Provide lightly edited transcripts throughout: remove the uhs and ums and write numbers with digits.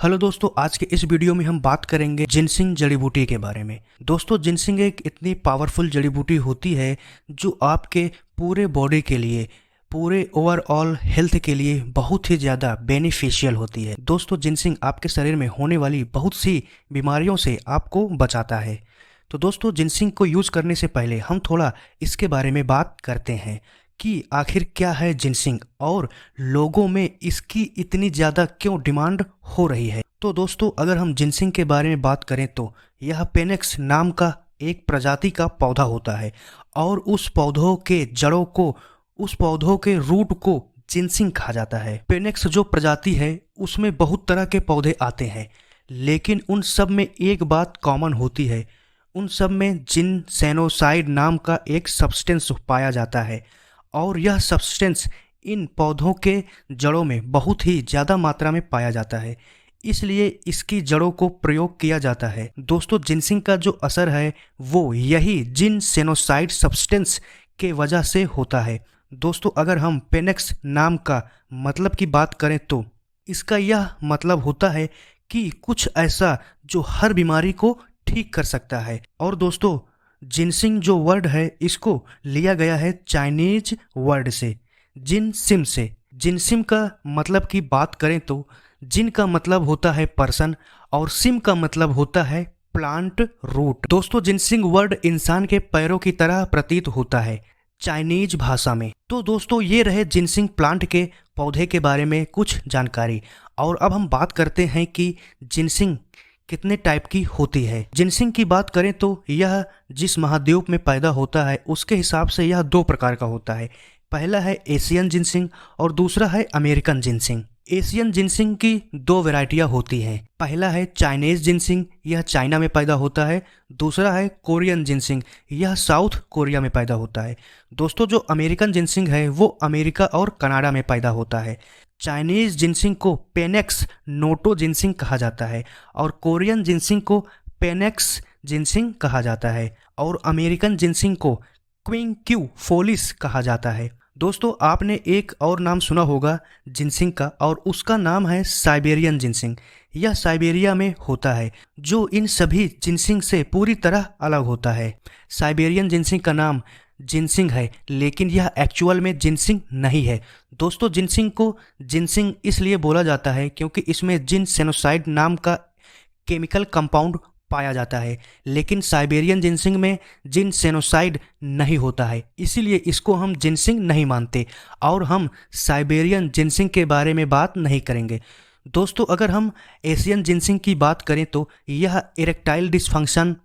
Hello दोस्तों, आज के इस वीडियो में हम बात करेंगे जिनसिंग जड़ी बूटी के बारे में। दोस्तों, जिनसिंग एक इतनी पावरफुल जड़ी बूटी होती है जो आपके पूरे बॉडी के लिए, पूरे ओवरऑल हेल्थ के लिए बहुत ही ज़्यादा बेनिफिशियल होती है। दोस्तों, जिनसिंग आपके शरीर में होने वाली बहुत सी बीमारियों से आपको बचाता है। तो दोस्तों, जिनसिंग को यूज़ करने से पहले हम थोड़ा इसके बारे में बात करते हैं कि आखिर क्या है जिनसिंग और लोगों में इसकी इतनी ज़्यादा क्यों डिमांड हो रही है। तो दोस्तों, अगर हम जिनसिंग के बारे में बात करें तो यह पेनेक्स नाम का एक प्रजाति का पौधा होता है और उस पौधों के जड़ों को, उस पौधों के रूट को जिनसिंग कहा जाता है। पेनेक्स जो प्रजाति है उसमें बहुत तरह के पौधे आते हैं, लेकिन उन सब में एक बात कॉमन होती है, उन सब में जिनसेनोसाइड नाम का एक सब्सटेंस पाया जाता है और यह सब्सटेंस इन पौधों के जड़ों में बहुत ही ज़्यादा मात्रा में पाया जाता है, इसलिए इसकी जड़ों को प्रयोग किया जाता है। दोस्तों, जिनसिंग का जो असर है वो यही जिनसेनोसाइड सब्सटेंस के वजह से होता है। दोस्तों, अगर हम पेनेक्स नाम का मतलब की बात करें तो इसका यह मतलब होता है कि कुछ ऐसा जो हर बीमारी को ठीक कर सकता है। और दोस्तों, जिनसिंग जो वर्ड है इसको लिया गया है चाइनीज वर्ड से, जिनसिम से। जिनसिम का मतलब की बात करें तो जिन का मतलब होता है पर्सन और सिम का मतलब होता है प्लांट रूट। दोस्तों, जिनसिंग वर्ड इंसान के पैरों की तरह प्रतीत होता है चाइनीज भाषा में। तो दोस्तों, ये रहे जिनसिंग प्लांट के पौधे के बारे में कुछ जानकारी। और अब हम बात करते हैं कि जिनसिंग कितने टाइप की होती है। जिनसिंग की बात करें तो यह जिस महाद्वीप में पैदा होता है उसके हिसाब से यह दो प्रकार का होता है। पहला है एशियन जिनसिंग और दूसरा है अमेरिकन जिनसिंग। एशियन जिनसिंग की दो वैरायटियां होती हैं। पहला है चाइनीज जिनसिंग, यह चाइना में पैदा होता है। दूसरा है कोरियन जिनसिंग, यह साउथ कोरिया में पैदा होता है। दोस्तों, जो अमेरिकन जिनसिंग है वो अमेरिका और कनाडा में पैदा होता है। चाइनीज जिनसिंग को पेनेक्स नोटो जिनसिंग कहा जाता है और कोरियन जिनसिंग को पेनेक्स जिनसिंग कहा जाता है और अमेरिकन जिनसिंग को क्विंक्यू फोलिस कहा जाता है। दोस्तों, आपने एक और नाम सुना होगा जिनसिंग का और उसका नाम है साइबेरियन जिनसिंग। यह साइबेरिया में होता है, जो इन सभी जिनसिंग से पूरी तरह अलग होता है। साइबेरियन जिनसिंग का नाम जिनसिंग है, लेकिन यह एक्चुअल में जिनसिंग नहीं है। दोस्तों, जिनसिंग को जिनसिंग इसलिए बोला जाता है क्योंकि इसमें जिनसेनोसाइड नाम का केमिकल कंपाउंड पाया जाता है, लेकिन साइबेरियन जिनसिंग में जिनसेनोसाइड नहीं होता है, इसीलिए इसको हम जिनसिंग नहीं मानते और हम साइबेरियन जिनसिंग के बारे में बात नहीं करेंगे। दोस्तों, अगर हम एशियन जिनसिंग की बात करें तो यह erectile dysfunction,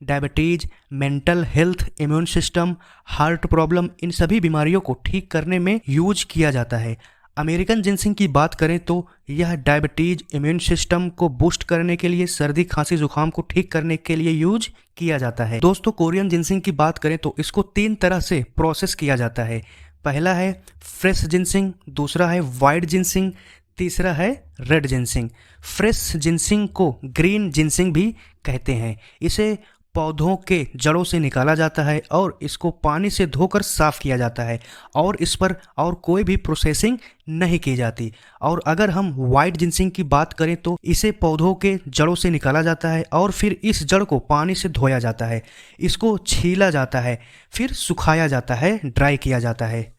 diabetes, mental health, immune system, heart problem, इन सभी बीमारियों को ठीक करने में यूज किया जाता है। अमेरिकन जिनसिंग की बात करें तो यह डायबिटीज, इम्यून सिस्टम को बूस्ट करने के लिए, सर्दी खांसी जुकाम को ठीक करने के लिए यूज किया जाता है। दोस्तों, कोरियन जिनसिंग की बात करें तो इसको 3 तरह से प्रोसेस किया जाता है। पहला है फ्रेश जिनसिंग, दूसरा है वाइट जिनसिंग, तीसरा है रेड जिनसिंग। फ्रेश जिनसिंग को ग्रीन जिनसिंग भी कहते हैं। इसे पौधों के जड़ों से निकाला जाता है और इसको पानी से धोकर साफ किया जाता है और इस पर और कोई भी प्रोसेसिंग नहीं की जाती। और अगर हम वाइट जिनसिंग की बात करें तो इसे पौधों के जड़ों से निकाला जाता है और फिर इस जड़ को पानी से धोया जाता है, इसको छीला जाता है, फिर सुखाया जाता है, ड्राई किया जाता है।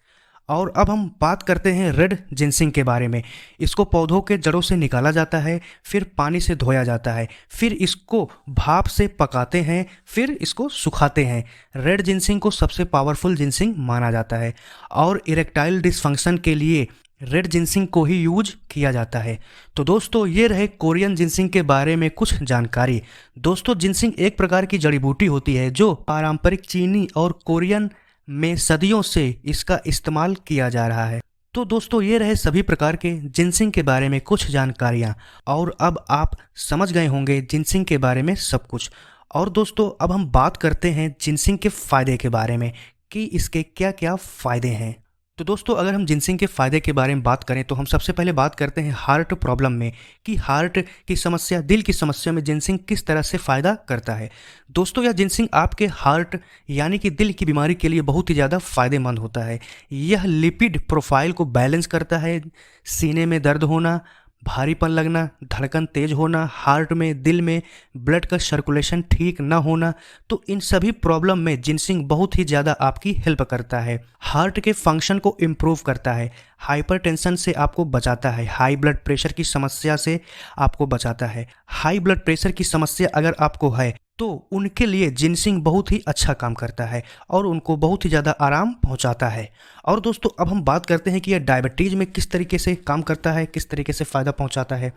और अब हम बात करते हैं रेड जिनसिंग के बारे में। इसको पौधों के जड़ों से निकाला जाता है, फिर पानी से धोया जाता है, फिर इसको भाप से पकाते हैं, फिर इसको सुखाते हैं। रेड जिनसिंग को सबसे पावरफुल जिनसिंग माना जाता है और इरेक्टाइल डिसफंक्शन के लिए रेड जिनसिंग को ही यूज किया जाता है। तो दोस्तों, ये रहे कोरियन जिनसिंग के बारे में कुछ जानकारी। दोस्तों, जिनसिंग एक प्रकार की जड़ी बूटी होती है जो पारंपरिक चीनी और कोरियन में सदियों से इसका इस्तेमाल किया जा रहा है। तो दोस्तों, ये रहे सभी प्रकार के जिनसिंग के बारे में कुछ जानकारियाँ और अब आप समझ गए होंगे जिनसिंग के बारे में सब कुछ। और दोस्तों, अब हम बात करते हैं जिनसिंग के फ़ायदे के बारे में कि इसके क्या क्या फ़ायदे हैं। तो दोस्तों, अगर हम जिनसिंग के फ़ायदे के बारे में बात करें तो हम सबसे पहले बात करते हैं हार्ट प्रॉब्लम में कि हार्ट की समस्या, दिल की समस्या में जिनसिंग किस तरह से फ़ायदा करता है। दोस्तों, यह जिनसिंग आपके हार्ट यानी कि दिल की बीमारी के लिए बहुत ही ज़्यादा फ़ायदेमंद होता है। यह लिपिड प्रोफाइल को बैलेंस करता है, सीने में दर्द होना, भारीपन लगना, धड़कन तेज होना, हार्ट में, दिल में ब्लड का सर्कुलेशन ठीक ना होना, तो इन सभी प्रॉब्लम में जिनसिंग बहुत ही ज़्यादा आपकी हेल्प करता है। हार्ट के फंक्शन को इम्प्रूव करता है, हाइपरटेंशन से आपको बचाता है, हाई ब्लड प्रेशर की समस्या से आपको बचाता है। हाई ब्लड प्रेशर की समस्या अगर आपको है तो उनके लिए जिनसिंग बहुत ही अच्छा काम करता है और उनको बहुत ही ज़्यादा आराम पहुंचाता है। और दोस्तों अब हम बात करते हैं कि यह डायबिटीज़ में किस तरीके से काम करता है, किस तरीके से फ़ायदा पहुंचाता है।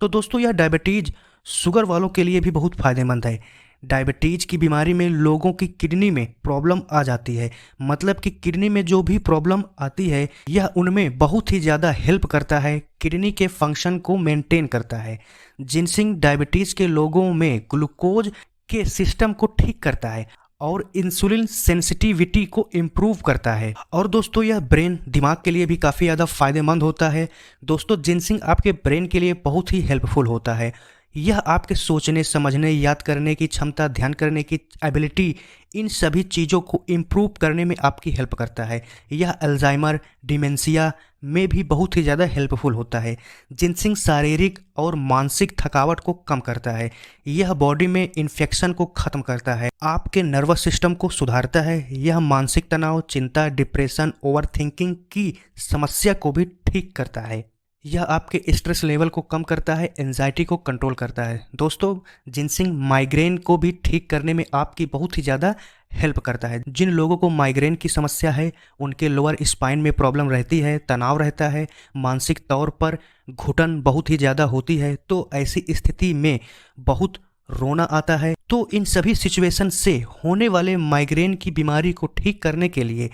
तो दोस्तों यह डायबिटीज़ शुगर वालों के लिए भी बहुत फ़ायदेमंद है। डायबिटीज़ की बीमारी में लोगों की किडनी में प्रॉब्लम आ जाती है, मतलब कि किडनी में जो भी प्रॉब्लम आती है यह उनमें बहुत ही ज़्यादा हेल्प करता है, किडनी के फंक्शन को मेंटेन करता है। जिनसिंग डायबिटीज़ के लोगों में ग्लूकोज के सिस्टम को ठीक करता है और इंसुलिन सेंसिटिविटी को इम्प्रूव करता है। और दोस्तों यह ब्रेन दिमाग के लिए भी काफ़ी ज़्यादा फायदेमंद होता है। दोस्तों जिनसिंग आपके ब्रेन के लिए बहुत ही हेल्पफुल होता है। यह आपके सोचने, समझने, याद करने की क्षमता, ध्यान करने की एबिलिटी, इन सभी चीज़ों को इम्प्रूव करने में आपकी हेल्प करता है। यह अल्जाइमर, डिमेंशिया में भी बहुत ही ज़्यादा हेल्पफुल होता है। जिनसिंग शारीरिक और मानसिक थकावट को कम करता है। यह बॉडी में इन्फेक्शन को ख़त्म करता है, आपके नर्वस सिस्टम को सुधारता है। यह मानसिक तनाव, चिंता, डिप्रेशन, ओवरथिंकिंग की समस्या को भी ठीक करता है। यह आपके स्ट्रेस लेवल को कम करता है, एंजाइटी को कंट्रोल करता है। दोस्तों जिनसिंग माइग्रेन को भी ठीक करने में आपकी बहुत ही ज़्यादा हेल्प करता है। जिन लोगों को माइग्रेन की समस्या है, उनके लोअर स्पाइन में प्रॉब्लम रहती है, तनाव रहता है, मानसिक तौर पर घुटन बहुत ही ज़्यादा होती है, तो ऐसी स्थिति में बहुत रोना आता है। तो इन सभी सिचुएशन से होने वाले माइग्रेन की बीमारी को ठीक करने के लिए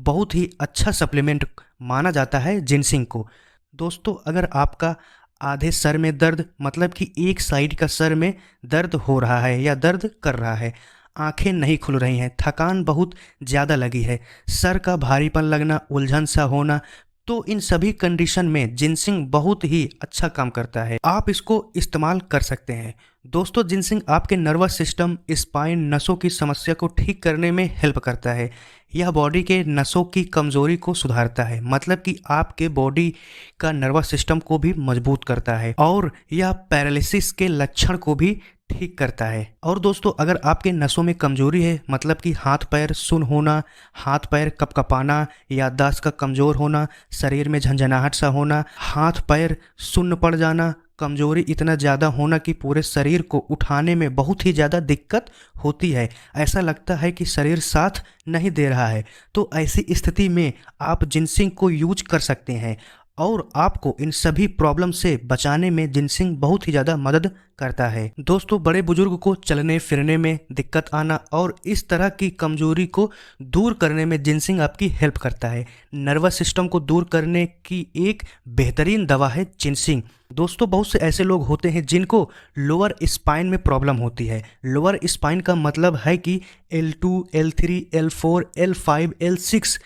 बहुत ही अच्छा सप्लीमेंट माना जाता है जिनसिंग को। दोस्तों अगर आपका आधे सर में दर्द, मतलब कि एक साइड का सर में दर्द हो रहा है या दर्द कर रहा है, आंखें नहीं खुल रही हैं, थकान बहुत ज़्यादा लगी है, सर का भारीपन लगना, उलझन सा होना, तो इन सभी कंडीशन में जिनसिंग बहुत ही अच्छा काम करता है। आप इसको इस्तेमाल कर सकते हैं। दोस्तों जिनसिंग आपके नर्वस सिस्टम, स्पाइन, नसों की समस्या को ठीक करने में हेल्प करता है। यह बॉडी के नसों की कमजोरी को सुधारता है, मतलब कि आपके बॉडी का नर्वस सिस्टम को भी मजबूत करता है और यह पैरालिसिस के लक्षण को भी ठीक करता है। और दोस्तों अगर आपके नसों में कमजोरी है, मतलब कि हाथ पैर सुन्न होना, हाथ पैर कपकपाना, याददाश्त का कमज़ोर होना, शरीर में झंझनाहट सा होना, हाथ पैर सुन्न पड़ जाना, कमजोरी इतना ज़्यादा होना कि पूरे शरीर को उठाने में बहुत ही ज़्यादा दिक्कत होती है, ऐसा लगता है कि शरीर साथ नहीं दे रहा है, तो ऐसी स्थिति में आप जिनसिंग को यूज कर सकते हैं और आपको इन सभी प्रॉब्लम से बचाने में जिनसिंग बहुत ही ज़्यादा मदद करता है। दोस्तों बड़े बुजुर्ग को चलने फिरने में दिक्कत आना और इस तरह की कमजोरी को दूर करने में जिनसिंग आपकी हेल्प करता है। नर्वस सिस्टम को दूर करने की एक बेहतरीन दवा है जिनसिंग। दोस्तों बहुत से ऐसे लोग होते हैं जिनको लोअर स्पाइन में प्रॉब्लम होती है। लोअर स्पाइन का मतलब है कि L2, L3, L4, L5, L6।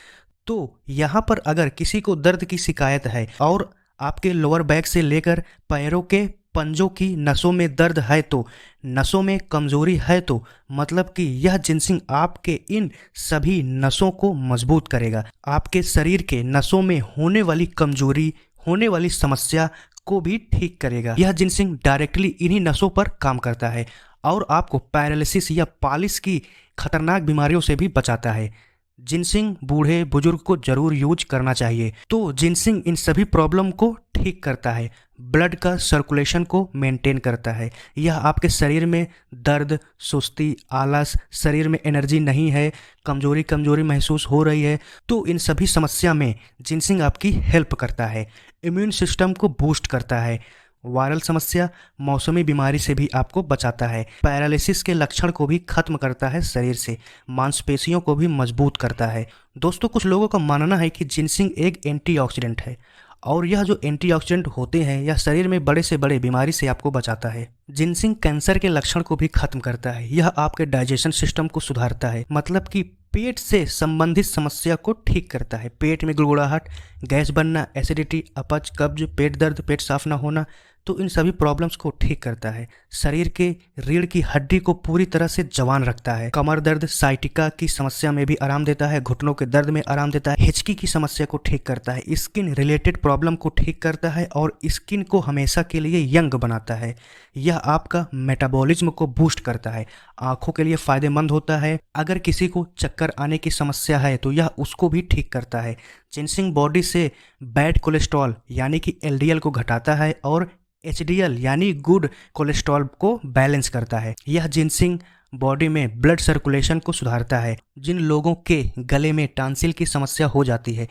तो यहाँ पर अगर किसी को दर्द की शिकायत है और आपके लोअर बैक से लेकर पैरों के पंजों की नसों में दर्द है, तो नसों में कमजोरी है, तो मतलब कि यह जिनसिंग आपके इन सभी नसों को मजबूत करेगा, आपके शरीर के नसों में होने वाली कमजोरी, होने वाली समस्या को भी ठीक करेगा। यह जिनसिंग डायरेक्टली इन्हीं नसों पर काम करता है और आपको पैरालिसिस या पालिस की खतरनाक बीमारियों से भी बचाता है। जिनसिंग बूढ़े बुजुर्ग को जरूर यूज करना चाहिए। तो जिनसिंग इन सभी प्रॉब्लम को ठीक करता है, ब्लड का सर्कुलेशन को मेंटेन करता है। यह आपके शरीर में दर्द, सुस्ती, आलस, शरीर में एनर्जी नहीं है, कमजोरी कमजोरी महसूस हो रही है, तो इन सभी समस्या में जिनसिंग आपकी हेल्प करता है। इम्यून सिस्टम को बूस्ट करता है, वायरल समस्या, मौसमी बीमारी से भी आपको बचाता है, पैरालिसिस के लक्षण को भी खत्म करता है शरीर से, मांसपेशियों को भी मजबूत करता है। दोस्तों कुछ लोगों का मानना है कि जिनसिंग एक एंटीऑक्सीडेंट है और यह जो एंटीऑक्सीडेंट होते हैं यह शरीर में बड़े से बड़े बीमारी से आपको बचाता है। जिनसिंग कैंसर के लक्षण को भी खत्म करता है, यह आपके डाइजेशन सिस्टम को सुधारता है, मतलब कि पेट से संबंधित समस्या को ठीक करता है। पेट में गुड़गुड़ाहट, गैस बनना, एसिडिटी, अपच, कब्ज, पेट दर्द, पेट साफ न होना, तो इन सभी प्रॉब्लम्स को ठीक करता है। शरीर के रीढ़ की हड्डी को पूरी तरह से जवान रखता है। कमर दर्द, साइटिका की समस्या में भी आराम देता है, घुटनों के दर्द में आराम देता है, हिचकी की समस्या को ठीक करता है, स्किन रिलेटेड प्रॉब्लम को ठीक करता है और स्किन को हमेशा के लिए यंग बनाता है। यह आपका मेटाबॉलिज्म को बूस्ट करता है, आंखों के लिए फायदेमंद होता है। अगर किसी को चक्कर आने की समस्या है तो यह उसको भी ठीक करता है। जिनसिंग बॉडी से बैड कोलेस्ट्रॉल यानी कि एलडीएल को घटाता है और एचडीएल यानी गुड कोलेस्ट्रॉल को बैलेंस करता है। यह जिनसिंग बॉडी में ब्लड सर्कुलेशन को सुधारता है। जिन लोगों के गले में टॉन्सिल की समस्या हो जाती है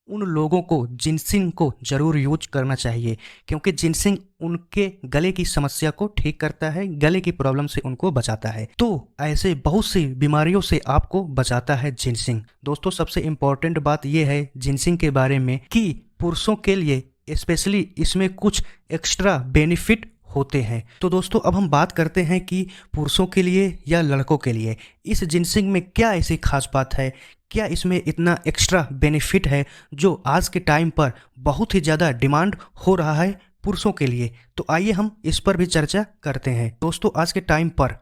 उन लोगों को जिनसिंग को जरूर यूज करना चाहिए, क्योंकि जिनसिंग उनके गले की समस्या को ठीक करता है, गले की प्रॉब्लम से उनको बचाता है। तो ऐसे बहुत सी बीमारियों से आपको बचाता है जिनसिंग। दोस्तों सबसे इम्पोर्टेंट बात यह है जिनसिंग के बारे में कि पुरुषों के लिए स्पेशली इसमें कुछ एक्स्ट्रा बेनिफिट होते हैं। तो दोस्तों अब हम बात करते हैं कि पुरुषों के लिए या लड़कों के लिए इस जिनसिंग में क्या ऐसी खास बात है, क्या इसमें इतना एक्स्ट्रा बेनिफिट है जो आज के टाइम पर बहुत ही ज़्यादा डिमांड हो रहा है पुरुषों के लिए। तो आइए हम इस पर भी चर्चा करते हैं। दोस्तों आज के टाइम पर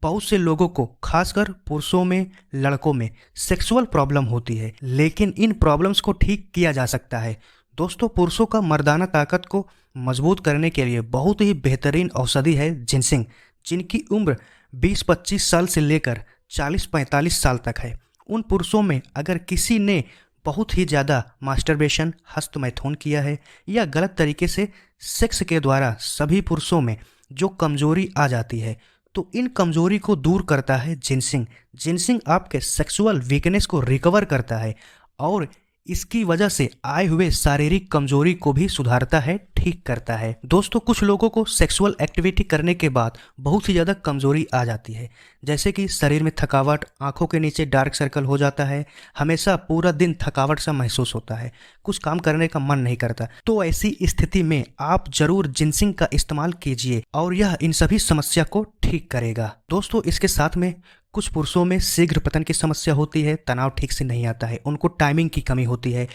बहुत से लोगों को, खासकर पुरुषों में, लड़कों में सेक्सुअल प्रॉब्लम होती है, लेकिन इन प्रॉब्लम्स को ठीक किया जा सकता है। दोस्तों पुरुषों का मर्दाना ताकत को मजबूत करने के लिए बहुत ही बेहतरीन औषधि है जिनसिंग, जिनकी उम्र 20-25 साल से लेकर 40-45 साल तक है। उन पुरुषों में अगर किसी ने बहुत ही ज़्यादा मास्टरबेशन, हस्तमैथुन किया है या गलत तरीके से सेक्स के द्वारा सभी पुरुषों में जो कमजोरी आ जाती है, तो इन कमजोरी को दूर करता है जिनसिंग। जिनसिंग आपके सेक्सुअल वीकनेस को रिकवर करता है और इसकी वजह से आए हुए शारीरिक कमजोरी को भी सुधारता है, ठीक करता है। दोस्तों कुछ लोगों को सेक्सुअल एक्टिविटी करने के बाद बहुत ही ज़्यादा कमजोरी आ जाती है, जैसे कि शरीर में थकावट, आंखों के नीचे डार्क सर्कल हो जाता है, हमेशा पूरा दिन थकावट सा महसूस होता है, कुछ काम करने का मन नहीं करता। तो ऐसी स्थिति में आप जरूर जिनसिंग का इस्तेमाल कीजिए और यह इन सभी समस्या को ठीक करेगा। दोस्तों इसके साथ में कुछ पुरुषों में शीघ्र पतन की समस्या होती है, तनाव ठीक से नहीं आता है, उनको टाइमिंग की कमी होती है,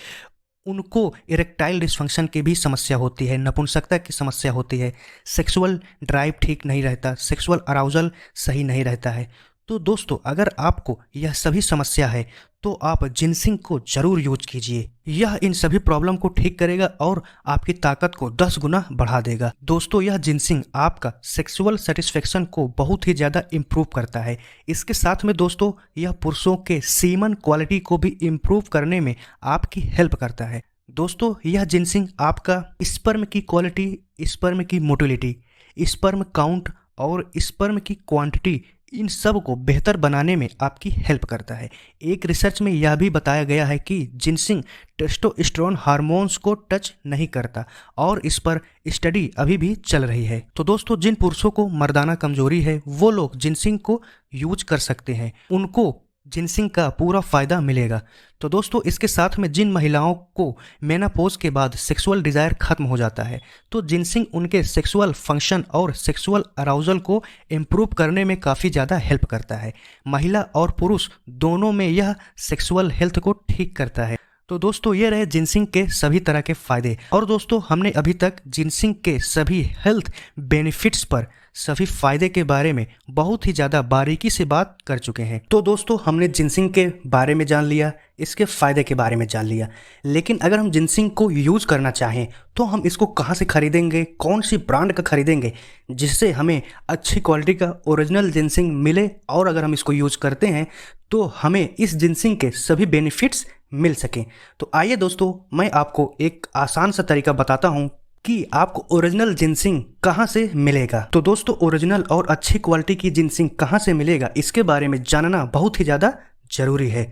उनको इरेक्टाइल डिस्फंक्शन की भी समस्या होती है, नपुंसकता की समस्या होती है, सेक्सुअल ड्राइव ठीक नहीं रहता, सेक्सुअल अराउजल सही नहीं रहता है। तो दोस्तों अगर आपको यह सभी समस्या है तो आप जिनसिंग को जरूर यूज कीजिए। यह इन सभी प्रॉब्लम को ठीक करेगा और आपकी ताकत को 10 गुना बढ़ा देगा। दोस्तों यह जिनसिंग आपका सेक्सुअल सेटिस्फेक्शन को बहुत ही ज़्यादा इम्प्रूव करता है। इसके साथ में दोस्तों यह पुरुषों के सीमन क्वालिटी को भी इम्प्रूव करने में आपकी हेल्प करता है। दोस्तों यह जिनसिंग आपका स्पर्म की क्वालिटी, स्पर्म की मोटिलिटी, स्पर्म काउंट और स्पर्म की क्वांटिटी, इन सब को बेहतर बनाने में आपकी हेल्प करता है। एक रिसर्च में यह भी बताया गया है कि जिनसिंग टेस्टोस्टेरोन हार्मोन्स को टच नहीं करता और इस पर स्टडी अभी भी चल रही है। तो दोस्तों जिन पुरुषों को मर्दाना कमजोरी है वो लोग जिनसिंग को यूज कर सकते हैं, उनको जिनसिंग का पूरा फायदा मिलेगा। तो दोस्तों इसके साथ में जिन महिलाओं को मेनापोज के बाद सेक्सुअल डिज़ायर खत्म हो जाता है तो जिनसिंग उनके सेक्सुअल फंक्शन और सेक्सुअल अराउजल को इम्प्रूव करने में काफ़ी ज़्यादा हेल्प करता है। महिला और पुरुष दोनों में यह सेक्सुअल हेल्थ को ठीक करता है। तो दोस्तों ये रहे जिनसिंग के सभी तरह के फायदे। और दोस्तों हमने अभी तक जिनसिंग के सभी हेल्थ बेनिफिट्स पर, सभी फायदे के बारे में बहुत ही ज़्यादा बारीकी से बात कर चुके हैं। तो दोस्तों हमने जिनसिंग के बारे में जान लिया, इसके फ़ायदे के बारे में जान लिया, लेकिन अगर हम जिनसिंग को यूज़ करना चाहें तो हम इसको कहाँ से खरीदेंगे, कौन सी ब्रांड का खरीदेंगे जिससे हमें अच्छी क्वालिटी का ओरिजिनल जिनसिंग मिले और अगर हम इसको यूज़ करते हैं तो हमें इस जिनसिंग के सभी बेनिफिट्स मिल सकें। तो आइए दोस्तों मैं आपको एक आसान सा तरीका बताता हूँ कि आपको ओरिजिनल जिनसिंग कहाँ से मिलेगा। तो दोस्तों ओरिजिनल और अच्छी क्वालिटी की जिनसिंग कहाँ से मिलेगा इसके बारे में जानना बहुत ही ज़्यादा ज़रूरी है।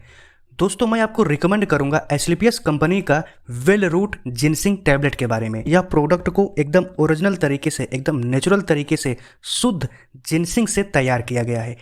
दोस्तों मैं आपको रिकमेंड करूंगा एस्क्लेपियस कंपनी का वेल रूट जिनसिंग टैबलेट के बारे में। यह प्रोडक्ट को एकदम ओरिजिनल तरीके से, एकदम नेचुरल तरीके से शुद्ध जिनसिंग से तैयार किया गया है,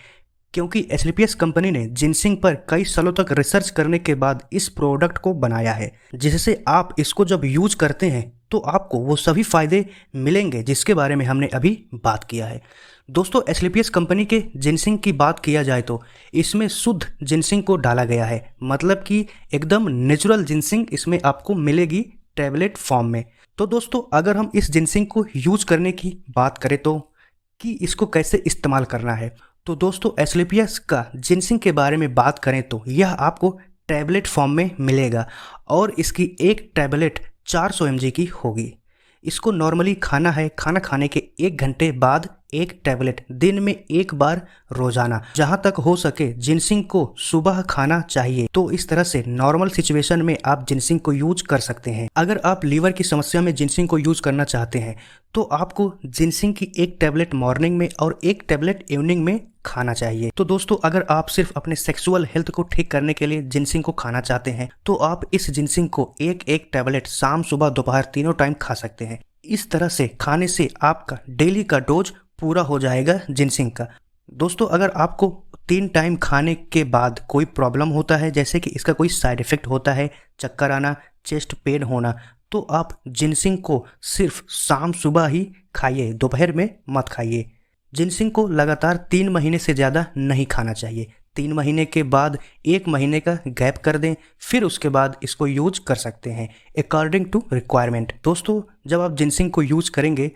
क्योंकि एस्क्लेपियस कंपनी ने जिनसिंग पर कई सालों तक रिसर्च करने के बाद इस प्रोडक्ट को बनाया है, जिससे आप इसको जब यूज करते हैं तो आपको वो सभी फायदे मिलेंगे जिसके बारे में हमने अभी बात किया है। दोस्तों एस्क्लेपियस कंपनी के जिनसिंग की बात किया जाए तो इसमें शुद्ध जिनसिंग को डाला गया है, मतलब कि एकदम नेचुरल जिनसिंग इसमें आपको मिलेगी टैबलेट फॉर्म में। तो दोस्तों अगर हम इस जिनसिंग को यूज करने की बात करें तो कि इसको कैसे इस्तेमाल करना है, तो दोस्तों एस्क्लेपियस का जिनसिंग के बारे में बात करें तो यह आपको टैबलेट फॉर्म में मिलेगा और इसकी एक टैबलेट 400 mg की होगी। इसको नॉर्मली खाना है, खाना खाने के 1 घंटे बाद एक टैबलेट दिन में 1 बार रोजाना। जहां तक हो सके जिनसिंग को सुबह खाना चाहिए। तो इस तरह से नॉर्मल सिचुएशन में आप जिनसिंग को यूज कर सकते हैं। अगर आप लीवर की समस्या में जिनसिंग को यूज करना चाहते हैं तो आपको जिनसिंग की एक टैबलेट मॉर्निंग में और एक टैबलेट इवनिंग में खाना चाहिए। तो दोस्तों अगर आप सिर्फ अपने सेक्सुअल हेल्थ को ठीक करने के लिए जिनसिंग को खाना चाहते हैं तो आप इस जिनसिंग को एक टैबलेट शाम सुबह दोपहर तीनों टाइम खा सकते हैं। इस तरह से खाने से आपका डेली का डोज पूरा हो जाएगा जिनसिंग का। दोस्तों अगर आपको 3 टाइम खाने के बाद कोई प्रॉब्लम होता है, जैसे कि इसका कोई साइड इफेक्ट होता है, चक्कर आना, चेस्ट पेन होना, तो आप जिनसिंग को सिर्फ शाम सुबह ही खाइए, दोपहर में मत खाइए। जिनसिंग को लगातार 3 महीने से ज़्यादा नहीं खाना चाहिए। 3 महीने के बाद 1 महीने का गैप कर दें, फिर उसके बाद इसको यूज कर सकते हैं अकॉर्डिंग टू रिक्वायरमेंट। दोस्तों जब आप जिनसिंग को यूज करेंगे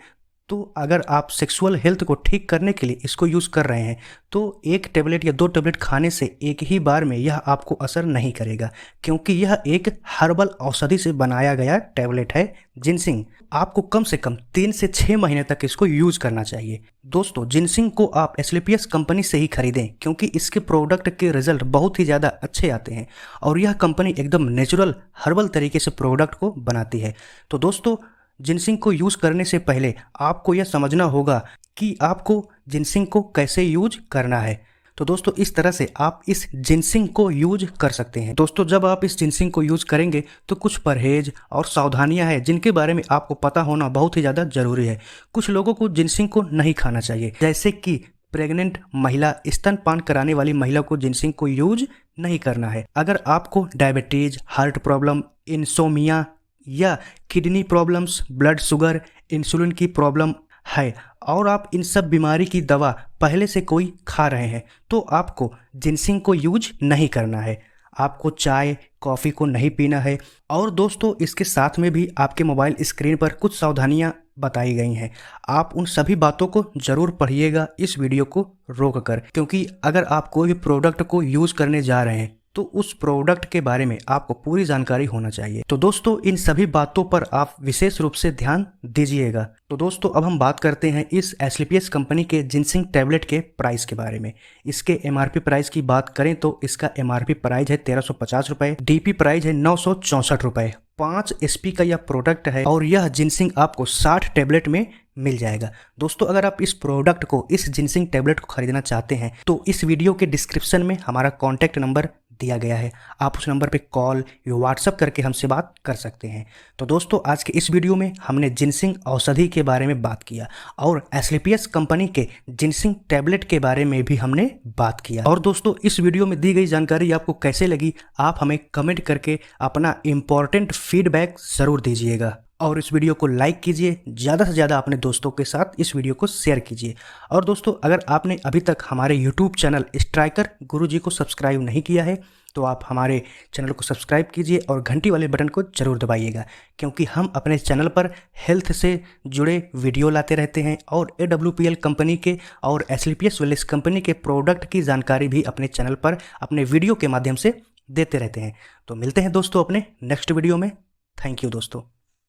तो अगर आप सेक्सुअल हेल्थ को ठीक करने के लिए इसको यूज़ कर रहे हैं तो 1 टैबलेट या 2 टैबलेट खाने से एक ही बार में यह आपको असर नहीं करेगा, क्योंकि यह एक हर्बल औषधि से बनाया गया टैबलेट है जिनसिंग। आपको कम से कम 3 से 6 महीने तक इसको यूज करना चाहिए। दोस्तों जिनसिंग को आप एस्क्लेपियस कंपनी से ही खरीदें, क्योंकि इसके प्रोडक्ट के रिजल्ट बहुत ही ज़्यादा अच्छे आते हैं और यह कंपनी एकदम नेचुरल हर्बल तरीके से प्रोडक्ट को बनाती है। तो दोस्तों जिनसिंग को यूज करने से पहले आपको यह समझना होगा कि आपको जिनसिंग को कैसे यूज करना है। तो दोस्तों इस तरह से आप इस जिनसिंग को यूज कर सकते हैं। दोस्तों जब आप इस जिनसिंग को यूज करेंगे तो कुछ परहेज और सावधानियां हैं जिनके बारे में आपको पता होना बहुत ही ज़्यादा जरूरी है। कुछ लोगों को जिनसिंग को नहीं खाना चाहिए, जैसे कि प्रेग्नेंट महिला, स्तनपान कराने वाली महिला को जिनसिंग को यूज नहीं करना है। अगर आपको डायबिटीज, हार्ट प्रॉब्लम, इंसोमिया या kidney problems, blood sugar, insulin की प्रॉब्लम है और आप इन सब बीमारी की दवा पहले से कोई खा रहे हैं तो आपको जिनसिंग को यूज नहीं करना है। आपको चाय कॉफ़ी को नहीं पीना है। और दोस्तों इसके साथ में भी आपके मोबाइल स्क्रीन पर कुछ सावधानियां बताई गई हैं। आप उन सभी बातों को जरूर पढ़िएगा इस वीडियो को रोक कर, क्योंकि अगर आप कोई भी प्रोडक्ट को यूज करने जा रहे हैं तो उस प्रोडक्ट के बारे में आपको पूरी जानकारी होना चाहिए। तो दोस्तों इन सभी बातों पर आप विशेष रूप से ध्यान दीजिएगा। तो दोस्तों अब हम बात करते हैं इस एस्क्लेपियस कंपनी के जिनसिंग टैबलेट के प्राइस के बारे में। इसके एमआरपी प्राइस की बात करें तो इसका एमआरपी प्राइस है 1350 रुपये, डीपी प्राइस है 964 रुपये। 5 एसपी का यह प्रोडक्ट है और यह जिनसिंग आपको 60 टैबलेट में मिल जाएगा। दोस्तों अगर आप इस प्रोडक्ट को, इस जिनसिंग टैबलेट को खरीदना चाहते हैं तो इस वीडियो के डिस्क्रिप्शन में हमारा कॉन्टैक्ट नंबर दिया गया है। आप उस नंबर पे कॉल या व्हाट्सएप करके हमसे बात कर सकते हैं। तो दोस्तों आज के इस वीडियो में हमने जिनसिंग औषधि के बारे में बात किया और एस्क्लेपियस कंपनी के जिनसिंग टैबलेट के बारे में भी हमने बात किया। और दोस्तों इस वीडियो में दी गई जानकारी आपको कैसे लगी, आप हमें कमेंट करके अपना इम्पोर्टेंट फीडबैक ज़रूर दीजिएगा। और इस वीडियो को लाइक कीजिए, ज़्यादा से ज़्यादा अपने दोस्तों के साथ इस वीडियो को शेयर कीजिए। और दोस्तों अगर आपने अभी तक हमारे यूट्यूब चैनल स्ट्राइकर गुरुजी को सब्सक्राइब नहीं किया है तो आप हमारे चैनल को सब्सक्राइब कीजिए और घंटी वाले बटन को जरूर दबाइएगा, क्योंकि हम अपने चैनल पर हेल्थ से जुड़े वीडियो लाते रहते हैं और AWPL कंपनी के और एस्क्लेपियस वेलनेस कंपनी के प्रोडक्ट की जानकारी भी अपने चैनल पर अपने वीडियो के माध्यम से देते रहते हैं। तो मिलते हैं दोस्तों अपने नेक्स्ट वीडियो में। थैंक यू दोस्तों।